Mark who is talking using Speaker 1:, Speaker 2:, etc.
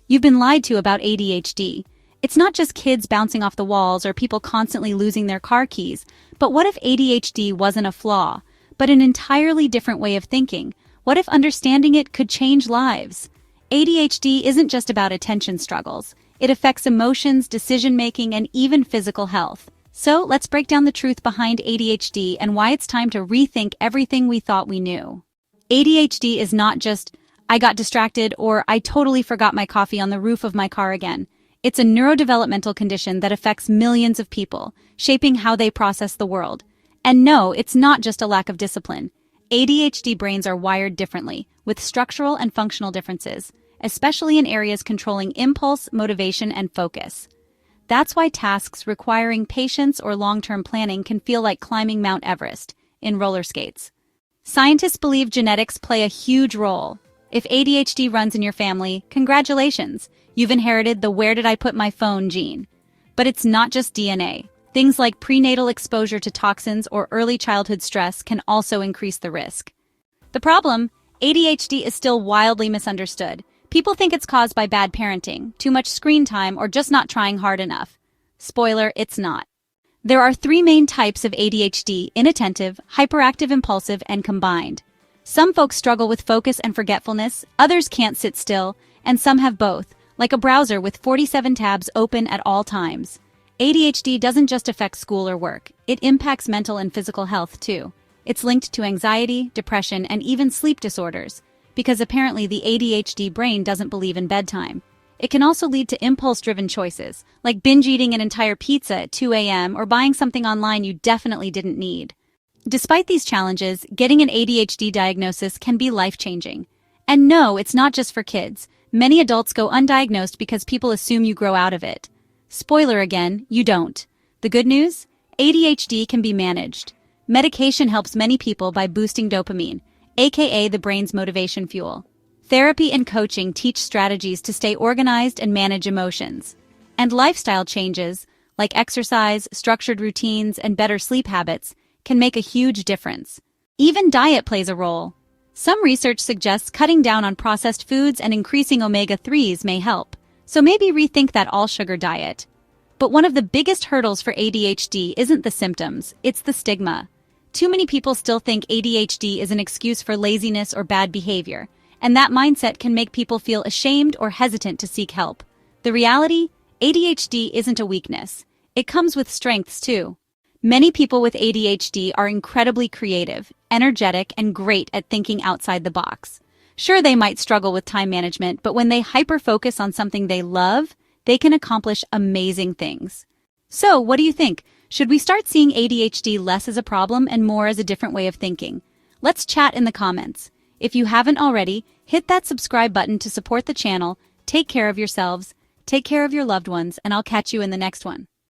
Speaker 1: You've been lied to about ADHD. It's not just kids bouncing off the walls or people constantly losing their car keys, but what if ADHD wasn't a flaw, but an entirely different way of thinking? What if understanding it could change lives? ADHD isn't just about attention struggles. It affects emotions, decision-making, and even physical health. So let's break down the truth behind ADHD and why it's time to rethink everything we thought we knew. ADHD is not just, I got distracted, or I totally forgot my coffee on the roof of my car again. It's a neurodevelopmental condition that affects millions of people, shaping how they process the world. And no, it's not just a lack of discipline. ADHD brains are wired differently, with structural and functional differences, especially in areas controlling impulse, motivation, and focus. That's why tasks requiring patience or long-term planning can feel like climbing Mount Everest in roller skates. Scientists believe genetics play a huge role. If ADHD runs in your family, congratulations, you've inherited the "where did I put my phone" gene. But it's not just DNA. Things like prenatal exposure to toxins or early childhood stress can also increase the risk. The problem? ADHD is still wildly misunderstood. People think it's caused by bad parenting, too much screen time, or just not trying hard enough. Spoiler, it's not. There are three main types of ADHD: inattentive, hyperactive impulsive, and combined. Some folks struggle with focus and forgetfulness, others can't sit still, and some have both, like a browser with 47 tabs open at all times. ADHD doesn't just affect school or work, it impacts mental and physical health too. It's linked to anxiety, depression, and even sleep disorders, because apparently the ADHD brain doesn't believe in bedtime. It can also lead to impulse-driven choices, like binge eating an entire pizza at 2 a.m. or buying something online you definitely didn't need. Despite these challenges, getting an ADHD diagnosis can be life-changing. And no, it's not just for kids. Many adults go undiagnosed because people assume you grow out of it. Spoiler again, you don't. The good news? ADHD can be managed. Medication helps many people by boosting dopamine, aka the brain's motivation fuel. Therapy and coaching teach strategies to stay organized and manage emotions. And lifestyle changes, like exercise, structured routines, and better sleep habits, can make a huge difference. Even diet plays a role. Some research suggests cutting down on processed foods and increasing omega-3s may help, so maybe rethink that all-sugar diet. But one of the biggest hurdles for ADHD isn't the symptoms, it's the stigma. Too many people still think ADHD is an excuse for laziness or bad behavior, and that mindset can make people feel ashamed or hesitant to seek help. The reality? ADHD isn't a weakness. It comes with strengths too. Many people with ADHD are incredibly creative, energetic, and great at thinking outside the box. Sure, they might struggle with time management, but when they hyper-focus on something they love, they can accomplish amazing things. So, what do you think? Should we start seeing ADHD less as a problem and more as a different way of thinking? Let's chat in the comments. If you haven't already, hit that subscribe button to support the channel. Take care of yourselves, take care of your loved ones, and I'll catch you in the next one.